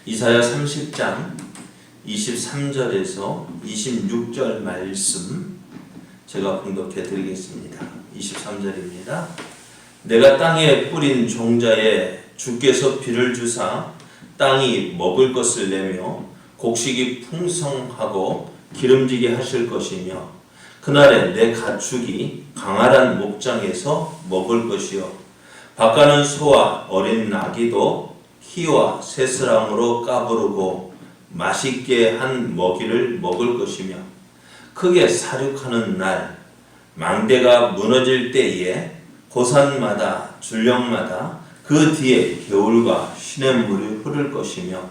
이사야 30장 23절에서 26절 말씀 제가 봉독해 드리겠습니다. 23절입니다. 내가 땅에 뿌린 종자에 주께서 비를 주사 땅이 먹을 것을 내며 곡식이 풍성하고 기름지게 하실 것이며 그날에 내 가축이 강활한 목장에서 먹을 것이요 밭가는 소와 어린 나귀도 키와 새스랑으로 까부르고 맛있게 한 먹이를 먹을 것이며 크게 사륙하는 날 망대가 무너질 때에 고산마다 줄령마다 그 뒤에 겨울과 시냇물이 흐를 것이며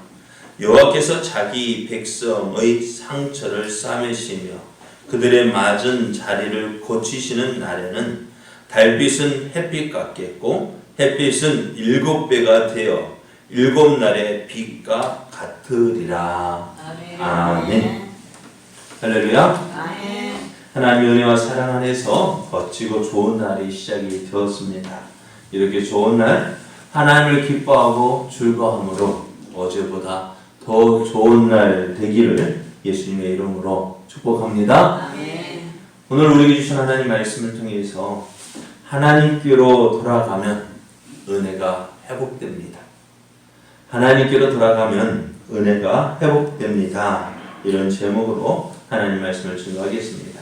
여호와께서 자기 백성의 상처를 싸매시며 그들의 맞은 자리를 고치시는 날에는 달빛은 햇빛 같겠고 햇빛은 7배가 되어 7날의 빛과 같으리라. 아멘. 할렐루야. 아멘. 하나님의 은혜와 사랑 안에서 멋지고 좋은 날이 시작이 되었습니다. 이렇게 좋은 날 하나님을 기뻐하고 즐거움으로 어제보다 더 좋은 날 되기를 예수님의 이름으로 축복합니다. 아멘. 오늘 우리에게 주신 하나님 말씀을 통해서 하나님께로 돌아가면 은혜가 회복됩니다. 하나님께로 돌아가면 은혜가 회복됩니다. 이런 제목으로 하나님 말씀을 증거하겠습니다.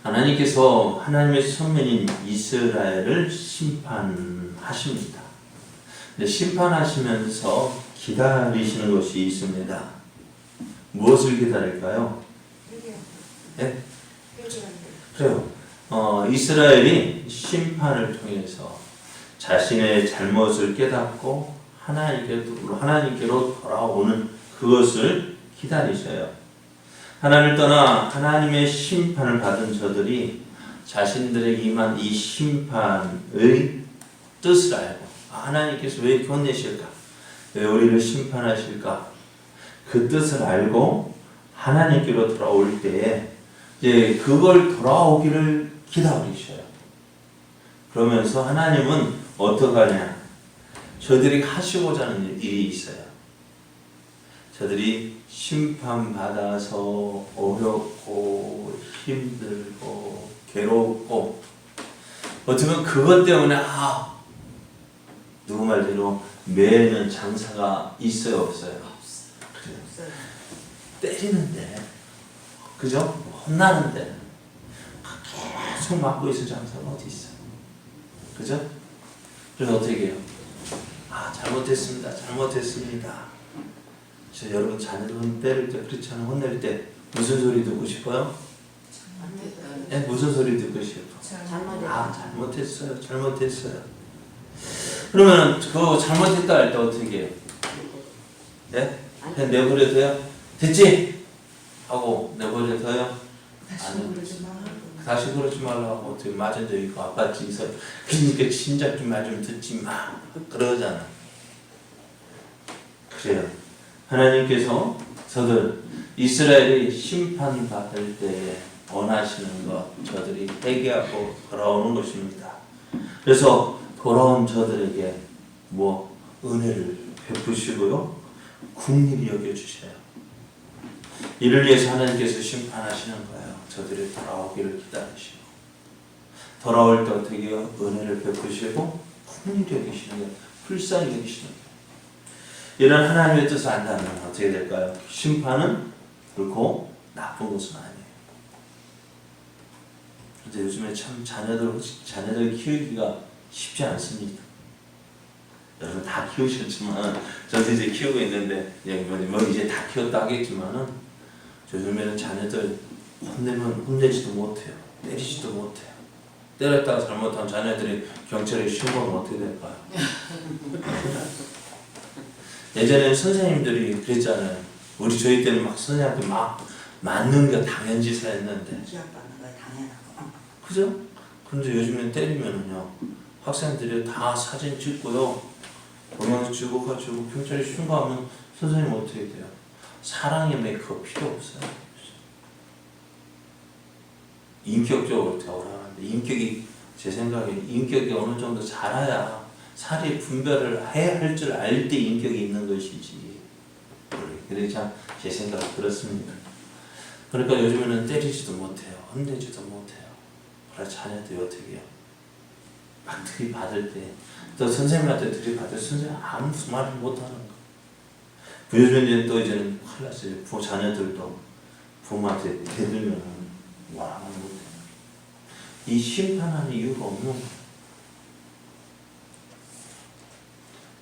하나님께서 하나님의 선민인 이스라엘을 심판하십니다. 근데 심판하시면서 기다리시는 것이 있습니다. 무엇을 기다릴까요? 네? 그래요. 이스라엘이 심판을 통해서 자신의 잘못을 깨닫고 하나님께로 돌아오는 그것을 기다리셔요. 하나님을 떠나 하나님의 심판을 받은 저들이 자신들에게 임한 이 심판의 뜻을 알고 하나님께서 왜 이렇게 혼내실까? 왜 우리를 심판하실까? 그 뜻을 알고 하나님께로 돌아올 때에 이제 그걸 돌아오기를 기다리셔요. 그러면서 하나님은 어떻게 하냐? 저들이 하시고자 하는 일이 있어요. 저들이 심판받아서 어렵고 힘들고 괴롭고 어쩌면 그것 때문에 누구 말대로 매년 장사가 있어요 없어요? 없어요. 때리는데 그죠? 혼나는데 계속 맞고 있을 장사가 어디 있어요? 그죠? 그래서 어떻게 해요? 잘못했습니다. 저 여러분 자녀들 때릴 때 그렇잖아요. 혼낼 때 무슨 소리 듣고 싶어요? 네, 무슨 소리 듣고 싶어요? 잘못했어요. 그러면 그 잘못했다 할 때 어떻게 해요? 네? 그냥 내버려둬요? 됐지? 하고 내버려둬요? 다시 그러지 말라고 어떻게 맞은 적 있고 아팠지 있어. 그러니까 진작 좀 말 좀 듣지 마. 그러잖아. 그래요. 하나님께서 저들 이스라엘이 심판받을 때 원하시는 것 저들이 회개하고 돌아오는 것입니다. 그래서 돌아온 저들에게 은혜를 베푸시고요. 긍휼히 여겨주셔요. 이를 위해서 하나님께서 심판하시는 거예요. 저들이 돌아오기를 기다리시고 돌아올 때 어떻게 해요? 은혜를 베푸시고 긍휼히 여기시는 거예요. 불쌍히 여기시는 거예요. 이런 하나님의 뜻을 안다면 어떻게 될까요? 심판은 결코 나쁜 것은 아니에요. 그런데 요즘에 참 자녀들 키우기가 쉽지 않습니다. 여러분 다 키우셨지만 저도 이제 키우고 있는데 이제 다 키웠다 하겠지만은 요즘에는 자녀들 혼내면 혼내지도 못해요. 때리지도 못해요. 때렸다가 잘못하면 자녀들이 경찰에 신고하면 어떻게 될까요? 예전에는 선생님들이 그랬잖아요. 저희 때는 막 선생님한테 막 맞는 게 당연지사였는데. 그죠? 그런데 요즘엔 때리면은요, 학생들이 다 사진 찍고요, 동영상 찍어가지고 경찰에 신고하면 선생님 어떻게 돼요? 사랑의 메이크업 필요 없어요. 인격적으로 대우하는데 인격이 제 생각에 인격이 어느 정도 자라야 사리 분별을 해야 할 줄 알 때 인격이 있는 것이 것이지. 그러니까 제 생각은 그렇습니다. 그러니까 요즘에는 때리지도 못해요. 혼내지도 못해요. 그래 자녀들이 어떻게 해요? 막 들이받을 때 또 선생님한테 들이받을 선생님 아무 말을 못하는 거. 요즘에는 또 이제는 큰일 났어요. 자녀들도 부모한테 대들면 뭐라고 못해요. 이 심판하는 이유가 없는 거예요.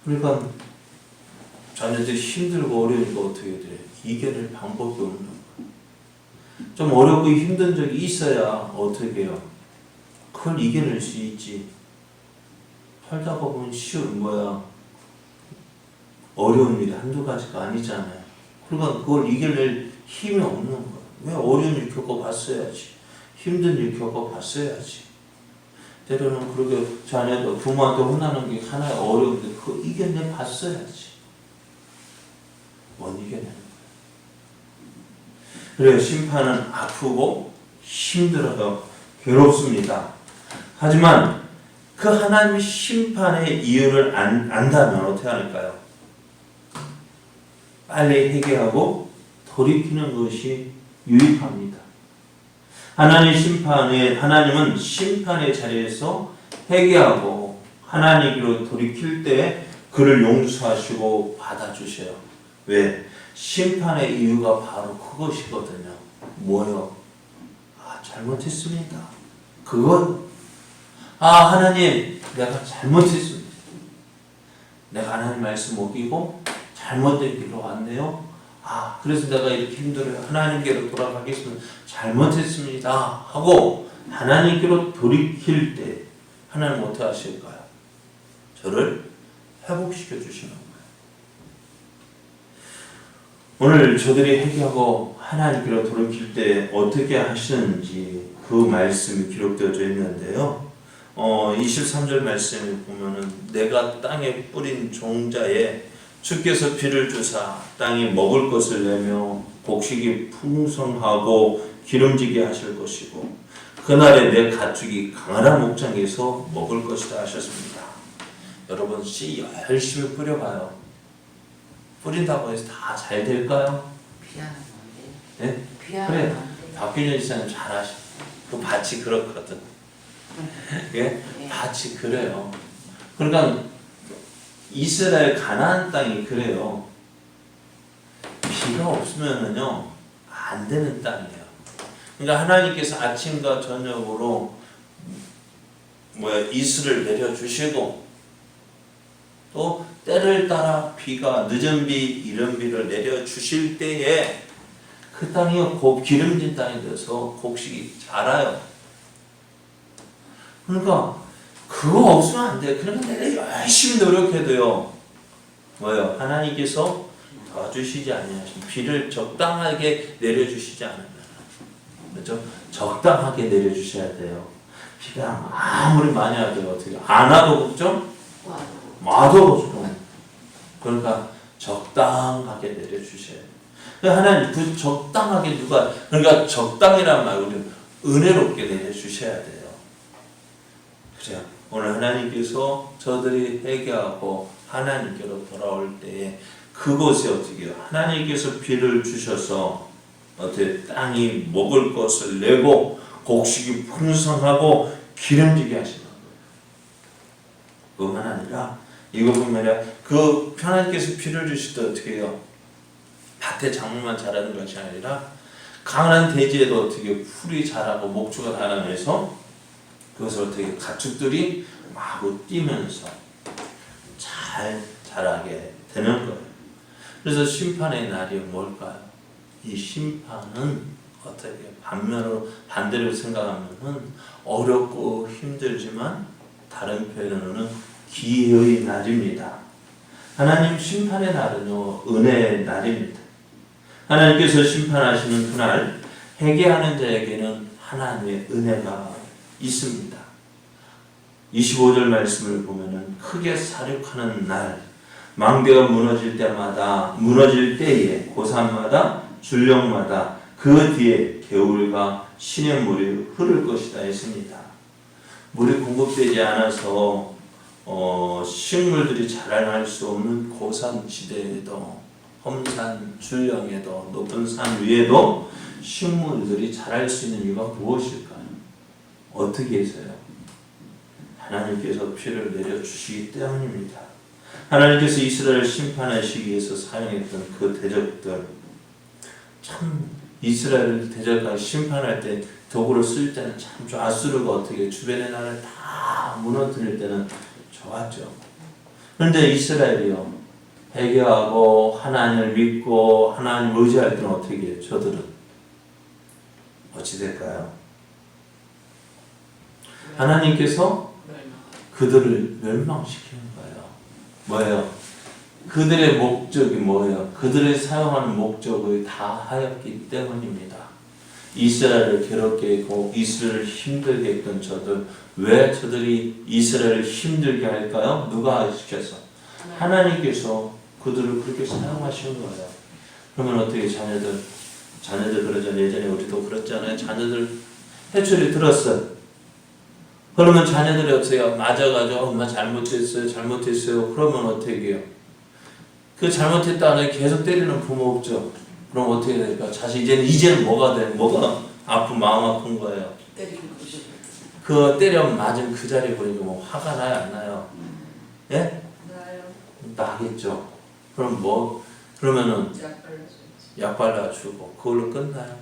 그러니까 자녀들이 힘들고 어려우니까 어떻게 돼? 이겨낼 방법이 없는 거예요. 좀 어렵고 힘든 적이 있어야 어떻게 해요? 그걸 이겨낼 수 있지. 살다가 보면 어려운 일이 한두 가지가 아니잖아요. 그러니까 그걸 이겨낼 힘이 없는 거예요. 왜 어려운 일 겪어봤어야지. 힘든 일 겪어봤어야지. 때로는 그렇게 자녀도 부모한테 혼나는 게 하나의 어려운데 그거 이겨내 봤어야지. 못 이겨내는 거예요. 그래요. 심판은 아프고 힘들어요. 괴롭습니다. 하지만 그 하나님의 심판의 이유를 안다면 어떻게 할까요? 빨리 해결하고 돌이키는 것이 유익합니다. 하나님은 심판의 자리에서 회개하고 하나님께로 돌이킬 때 그를 용서하시고 받아주셔요. 왜? 심판의 이유가 바로 그것이거든요. 뭐요? 잘못했습니다. 하나님, 내가 잘못했습니다. 내가 하나님 말씀 어기고 잘못된 길로 왔네요. 그래서 내가 이렇게 힘들어요. 하나님께로 돌아가겠습니다. 잘못했습니다. 하고 하나님께로 돌이킬 때 하나님 어떻게 하실까요? 저를 회복시켜 주시는 거예요. 오늘 저들이 회개하고 하나님께로 돌이킬 때 어떻게 하시는지 그 말씀이 기록되어져 있는데요. 23절 말씀을 보면은 내가 땅에 뿌린 종자에 주께서 비를 주사 땅이 먹을 것을 내며 곡식이 풍성하고 기름지게 하실 것이고 그날에 내 가축이 강한 목장에서 먹을 것이다 하셨습니다. 여러분 씨 열심히 뿌려봐요. 뿌린다고 해서 다 잘 될까요? 피하는 건데. 네? 피하는 그래. 건데. 박균현 지사님 잘하셔. 그 밭이 그렇거든. 예? 네. 밭이 그래요. 그러니까 이스라엘 가나안 땅이 그래요. 비가 없으면은요 안 되는 땅이에요. 그러니까 하나님께서 아침과 저녁으로 이슬을 내려주시고 또 때를 따라 비가 늦은 비, 이른 비를 내려주실 때에 그 땅이 기름진 땅이 돼서 곡식이 자라요. 그러니까 그거 없으면 안 돼요. 그러면 내가 열심히 노력해도요. 하나님께서 도와주시지 아니하시면 비를 적당하게 내려주시지 않으면 그렇죠? 적당하게 내려주셔야 돼요. 비가 아무리 많이 와도 어떻게 안 와도 걱정? 와도 걱정. 그러니까 적당하게 내려주셔야 돼요. 하나님 그 적당하게 그러니까 적당이란 말 우리는 은혜롭게 내려주셔야 돼요. 그래요. 오늘 하나님께서 저들이 회개하고 하나님께로 돌아올 때에 그곳에 어떻게 해요? 하나님께서 비를 주셔서 어떻게 땅이 먹을 것을 내고 곡식이 풍성하고 기름지게 하시는 거예요. 그뿐만 아니라 이것뿐만 아니라 그 하나님께서 비를 주실 때 어떻게 해요? 밭에 작물만 자라는 것이 아니라 강한 대지에도 어떻게 풀이 자라고 목주가 자라면서 그것을 어떻게 가축들이 마구 뛰면서 잘 자라게 되는 거예요. 그래서 심판의 날이 뭘까요? 이 심판은 어떻게 반대로 생각하면은 어렵고 힘들지만 다른 표현으로는 기회의 날입니다. 하나님 심판의 날은요 은혜의 날입니다. 하나님께서 심판하시는 그날 회개하는 자에게는 하나님의 은혜가 있습니다. 25절 말씀을 보면은 크게 사륙하는 날 망대가 무너질 때에 고산마다 줄령마다 그 뒤에 개울과 시냇물이 흐를 것이다 했습니다. 물이 공급되지 않아서 식물들이 자라날 수 없는 고산 지대에도 험산 줄령에도 높은 산 위에도 식물들이 자랄 수 있는 이유가 무엇일까요? 어떻게 해서요? 하나님께서 피를 내려주시기 때문입니다. 하나님께서 이스라엘을 심판하시기 위해서 사용했던 그 대적들, 참 이스라엘을 대적하고 심판할 때 도구를 쓸 때는 참 좋아. 아수르가 어떻게 주변의 나라를 다 무너뜨릴 때는 좋았죠. 그런데 이스라엘이요, 회개하고 하나님을 믿고 하나님 의지할 때는 어떻게 해요? 저들은 어찌 될까요? 하나님께서 그들을 멸망시키는 거예요. 뭐예요? 그들의 목적이 뭐예요? 그들의 사용하는 목적을 다 하였기 때문입니다. 이스라엘을 괴롭게 했고 이스라엘을 힘들게 했던 저들, 왜 저들이 이스라엘을 힘들게 할까요? 누가 시켜서? 하나님께서 그들을 그렇게 사용하신 거예요. 그러면 어떻게 자녀들 그러잖아요. 예전에 우리도 그랬잖아요. 자녀들 해초리 들었어요. 그러면 자녀들이 어떻게 맞아가지고 엄마 잘못했어요. 그러면 어떻게 해요? 그 잘못했다는 계속 때리는 부모 없죠. 그럼 어떻게 될까? 이제는 뭐가 돼? 뭐가 아픈 마음 아픈 거예요. 그 때려 맞은 그 자리에 보니까 뭐 화가 나요, 안 나요? 예? 나겠죠. 그럼 뭐? 그러면은 약 발라주고 그걸로 끝나요.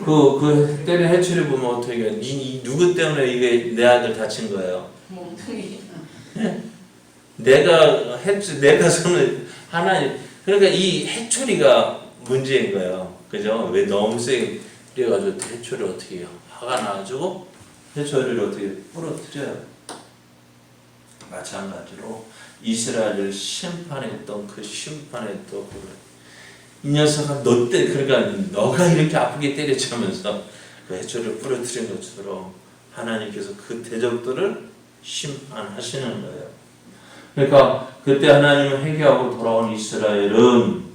그 때린 해초리 보면 어떻게 해? 누구 때문에 이게 내 아들 다친 거예요? 예? 내가 손을 하나님, 그러니까 이 해초리가 문제인 거예요. 그죠? 왜 너무 세게 그래가지고 해초리를 어떻게 해요? 화가 나가지고 해초리를 어떻게 부러뜨려요. 마찬가지로 이스라엘을 심판했던 그 심판의 도구를 이 녀석아 그러니까 너가 이렇게 아프게 때렸자면서 그 해초리를 부러뜨린 것처럼 하나님께서 그 대적들을 심판하시는 거예요. 그러니까 그때 하나님은 회개하고 돌아온 이스라엘은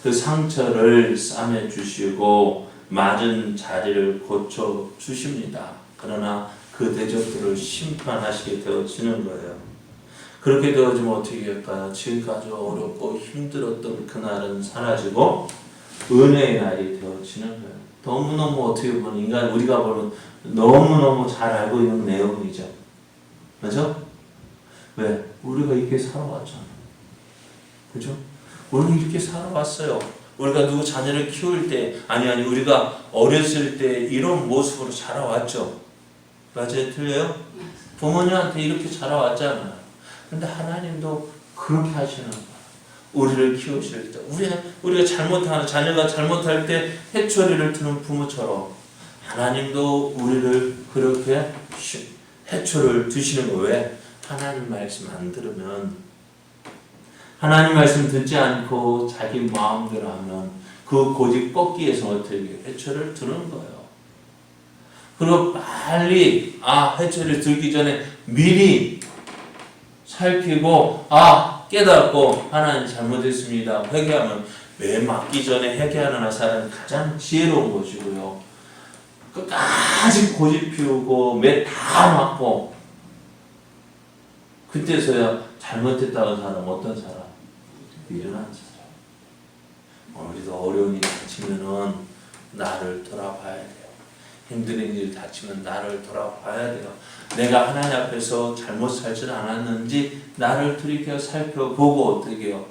그 상처를 싸매 주시고 맞은 자리를 고쳐 주십니다. 그러나 그 대적들을 심판하시게 되어지는 거예요. 그렇게 되어지면 어떻게 할까요? 지금까지 어렵고 힘들었던 그날은 사라지고 은혜의 날이 되어지는 거예요. 너무너무 어떻게 보면 우리가 보면 너무너무 잘 알고 있는 내용이죠. 그죠? 왜? 우리가 이렇게 살아왔잖아. 그죠? 우리가 이렇게 살아왔어요. 우리가 누구 자녀를 키울 때, 우리가 어렸을 때 이런 모습으로 자라왔죠. 맞아요? 틀려요? 부모님한테 이렇게 자라왔잖아요. 근데 하나님도 그렇게 하시는 거예요. 우리를 키우실 때. 우리가 자녀가 잘못할 때 해초리를 트는 부모처럼 하나님도 우리를 그렇게 해초를 드시는 거예요. 왜? 하나님 말씀 안 들으면, 하나님 말씀 듣지 않고 자기 마음대로 하면 그 고집 꺾기 위해서 어떻게 해초를 드는 거예요. 그리고 빨리 해초를 들기 전에 미리 살피고 깨닫고 하나님 잘못했습니다. 회개하면 매 맞기 전에 회개하는 사람이 가장 지혜로운 것이고요. 끝까지 고집 피우고 매 다 맞고 그때서야 잘못했다는 사람 어떤 사람? 미련한 사람. 우리도 어려운 일이 닥치면은 나를 돌아봐야 돼요. 힘든 일이 닥치면 나를 돌아봐야 돼요. 내가 하나님 앞에서 잘못 살지는 않았는지 나를 돌이켜 살펴보고 어떻게 해요?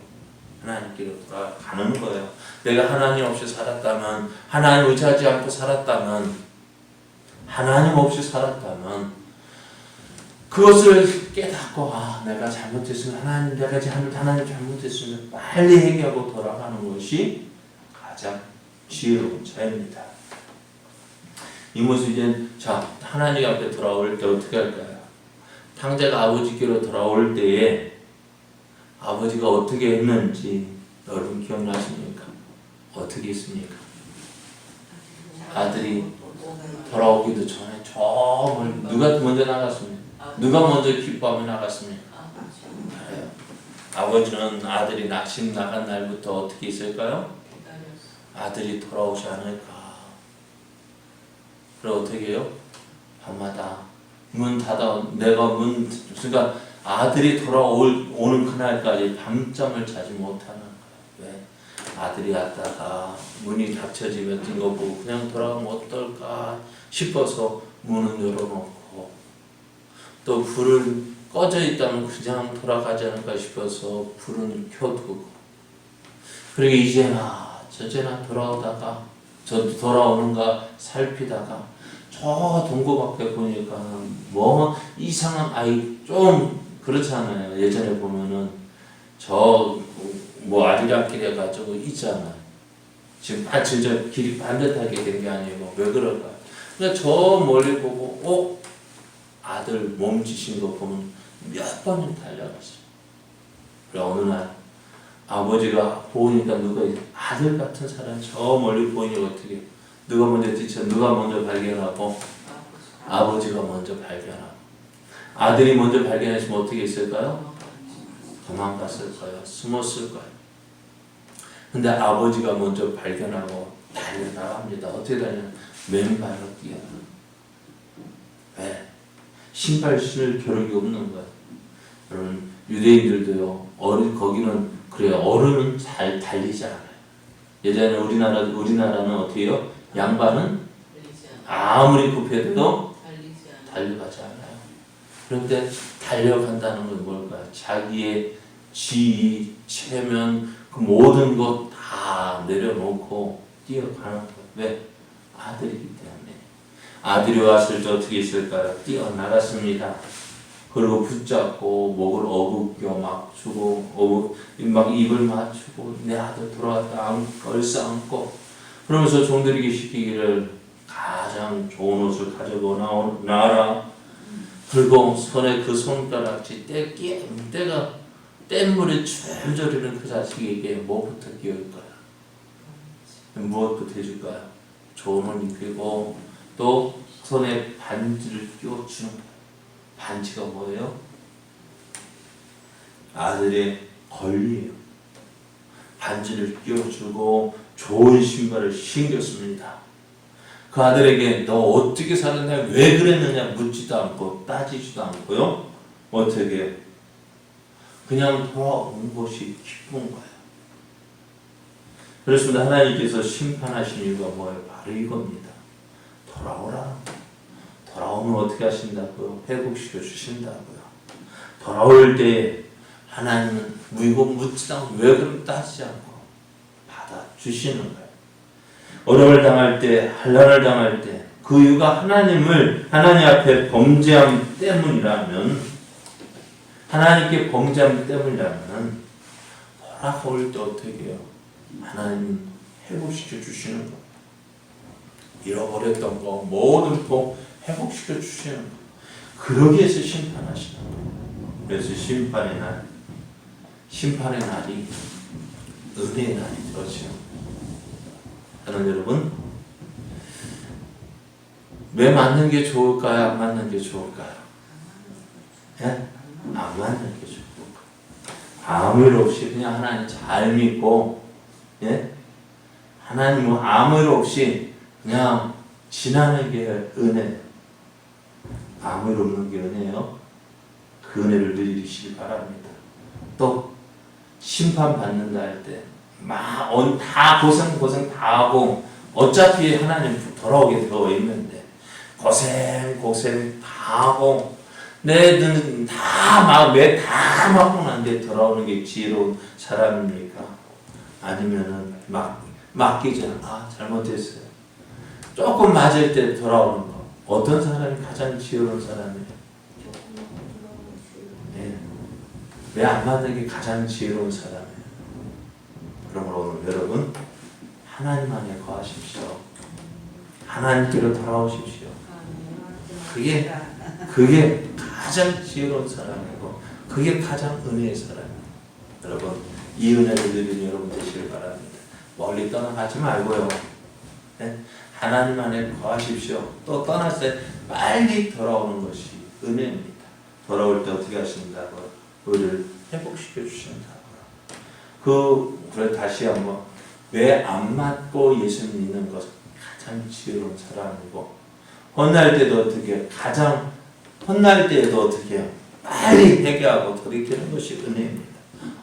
하나님께로 돌아가는 거예요. 내가 하나님 없이 살았다면, 하나님 의지하지 않고 살았다면, 하나님 없이 살았다면 그것을 깨닫고 내가 잘못했으면 내가 하나님 잘못했으면 빨리 회개하고 돌아가는 것이 가장 지혜로운 자입니다. 이 모습 이제 하나님 앞에 돌아올 때 어떻게 할까요? 탕자가 아버지께로 돌아올 때에 아버지가 어떻게 했는지 여러분 기억나십니까? 어떻게 했습니까? 아들이 돌아오기도 전에 누가 먼저 나갔습니까? 누가 먼저 기뻐하며 나갔습니까? 아버지는 아들이 낚시 나간 날부터 어떻게 있을까요? 아들이 돌아오지 않을까. 그리고 어떻게 해요? 밤마다 문 닫아 내가 문 그러니까 아들이 돌아오는 그날까지 밤잠을 자지 못하는 거야. 왜? 아들이 왔다가 문이 닫혀지면 뜬 거 보고 그냥 돌아가면 어떨까 싶어서 문을 열어놓고 또 불은 꺼져 있다면 그냥 돌아가지 않을까 싶어서 불은 켜두고 그리고 이제나 저제나 돌아오는가 살피다가 저 동고 밖에 보니까 뭐 이상한 아이 좀 그렇잖아요. 예전에 보면은 저 뭐 아리랑길 해가지고 있잖아요. 지금 진짜 길이 반듯하게 된 게 아니고 왜 그럴까? 그냥 저 멀리 보고 아들 몸짓인 거 보면 몇 번은 달려갔어요. 그래 어느 날 아버지가 보니까 누가 아들 같은 사람 저 멀리 보니 어떻게 누가 먼저 누가 먼저 발견하고 아버지가 먼저 발견하고 아들이 먼저 발견했으면 어떻게 했을까요? 도망갔을 거예요. 숨었을 거예요. 근데 아버지가 먼저 발견하고 달려나갑니다. 어떻게 다녀요? 맨발로 뛰어요. 왜? 신발 신을 겨를이 없는 거예요. 여러분 유대인들도요. 거기는 그래요. 어른은 잘 달리지 않아요. 예전에 우리나라는 어떻게 해요? 양반은 아무리 급해도 달려가지 않아요. 그런데 달려간다는 건 뭘까요? 자기의 지위, 체면, 그 모든 것 다 내려놓고 뛰어가는 거예요. 왜? 아들이기 때문에. 아들이 왔을 때 어떻게 있을까요? 뛰어나갔습니다. 그리고 붙잡고 목을 어긋겨 막 주고 막 입을 맞추고 내 아들 돌아왔다 얼싸안고 그러면서 종들에게 시키기를 가장 좋은 옷을 가지고 나와라. 그리고 손에 그 손가락지 때가 뗏물에 줄줄이는 그 자식에게 뭐부터 끼울 거야? 무엇부터 해줄 거야? 좋은 옷 입히고 또 손에 반지를 끼워주는 거야. 반지가 뭐예요? 아들의 권리예요. 반지를 끼워주고 좋은 신발을 신겼습니다. 그 아들에게 너 어떻게 살았냐, 왜 그랬느냐 묻지도 않고 따지지도 않고요. 어떻게 그냥 돌아온 것이 기쁜 거예요. 그렇습니다. 하나님께서 심판하신 이유가 뭐예요? 바로 이겁니다. 돌아오라. 돌아오면 어떻게 하신다고요? 회복시켜 주신다고요. 돌아올 때 하나님은 묻지도 않고 왜 그럼 따지지 않고 받아 주시는 거예요. 어려움을 당할 때, 환난을 당할 때 그 이유가 하나님 앞에 범죄함 때문이라면 하나님께 범죄함 때문이라면 돌아올 때 어떻게 해요? 하나님은 회복시켜 주시는 거예요. 잃어버렸던 거 모든 거 회복시켜 주시는 거예요. 그러기 위해서 심판하시는 거예요. 그래서 심판의 날이 은혜의 날이 들어지는 거예요. 하는 여러분, 왜 맞는 게 좋을까요? 안 맞는 게 좋을까요? 예? 안 맞는 게 좋을까요? 아무 일 없이 그냥 하나님 잘 믿고, 예? 하나님은 아무 일 없이 그냥 지나는 게 은혜. 아무 일 없는 게 은혜예요. 그 은혜를 누리시기 바랍니다. 또 심판받는다 할 때 다 고생 다 하고 어차피 하나님 돌아오게 되어 있는데 고생 다 하고 내 눈 다 맞고 난 뒤에 돌아오는 게 지혜로운 사람입니까? 아니면은 맡기지 않아 잘못했어요. 조금 맞을 때 돌아오는 거. 어떤 사람이 가장 지혜로운 사람이에요? 네. 왜 안 맞는 게 가장 지혜로운 사람이에요? 그러므로 오늘 여러분 하나님 안에 거하십시오. 하나님께로 돌아오십시오. 그게 가장 지혜로운 사람이고 그게 가장 은혜의 사람이에요. 여러분 이 은혜를 누리는 여러분 되시길 바랍니다. 멀리 떠나가지 말고요. 네? 하나님 안에 거하십시오. 또 떠났을 때 빨리 돌아오는 것이 은혜입니다. 돌아올 때 어떻게 하신다고요? 우리를 회복시켜 주신다고요. 그래 다시 한번 왜 안 맞고 예수 믿는 것은 가장 지혜로운 사람이고 혼날 때도 어떻게 가장 혼날 때에도 어떻게 해요? 빨리 회개하고 돌이키는 것이 은혜입니다.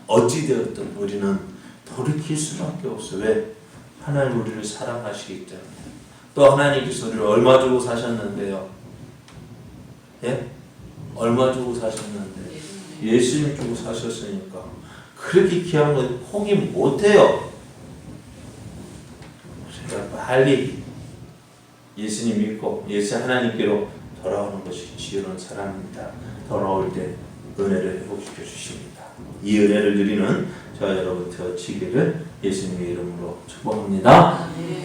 어찌되었든 우리는 돌이킬 수밖에 없어요. 왜? 하나님 우리를 사랑하시기 때문에. 또 하나님께서 우리를 얼마 주고 사셨는데요? 예? 얼마 주고 사셨는데? 예수님 주고 사셨으니까 그렇게 귀한 거 포기 못해요. 그러니까 빨리 예수님 믿고 예수 하나님께로 돌아오는 것이 지혜로운 사람입니다. 돌아올 때 은혜를 회복시켜 주십니다. 이 은혜를 누리는 저와 여러분 되어지기를 예수님의 이름으로 축복합니다. 네.